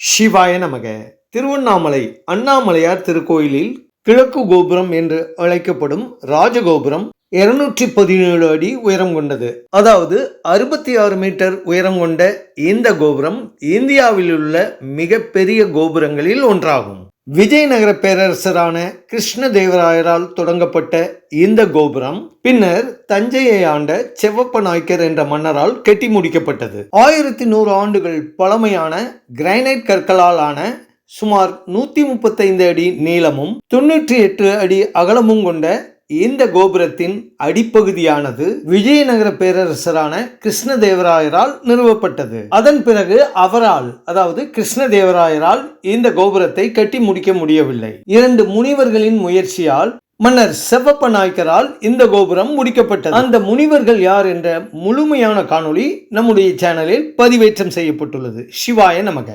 சிவாய நமக. திருவண்ணாமலை அண்ணாமலையார் திருக்கோயிலில் கிழக்கு கோபுரம் என்று அழைக்கப்படும் ராஜகோபுரம் 217 அடி உயரம் கொண்டது. அதாவது 66 மீட்டர் உயரம் கொண்ட இந்த கோபுரம் இந்தியாவில் உள்ள மிக பெரிய கோபுரங்களில் ஒன்றாகும். விஜயநகர பேரரசரான கிருஷ்ணதேவராயரால் தொடங்கப்பட்ட இந்த கோபுரம் பின்னர் தஞ்சையை ஆண்ட செவப்ப நாயக்கர் என்ற மன்னரால் கட்டி முடிக்கப்பட்டது. 1100 ஆண்டுகள் பழமையான கிரானைட் கற்களால் ஆன சுமார் 135 அடி நீளமும் 98 அடி அகலமும் கொண்ட இந்த கோபுரத்தின் அடிப்பகுதியானது விஜயநகர பேரரசரான கிருஷ்ணதேவராயரால் நிறுவப்பட்டது. அதன் பிறகு அவரால், அதாவது கிருஷ்ணதேவராயரால் இந்த கோபுரத்தை கட்டி முடிக்க முடியவில்லை. 2 முனிவர்களின் முயற்சியால் மன்னர் செவப்ப நாயக்கரால் இந்த கோபுரம் முடிக்கப்பட்டது. அந்த முனிவர்கள் யார் என்ற முழுமையான காணொளி நம்முடைய சேனலில் பதிவேற்றம் செய்யப்பட்டுள்ளது. சிவாய நமக.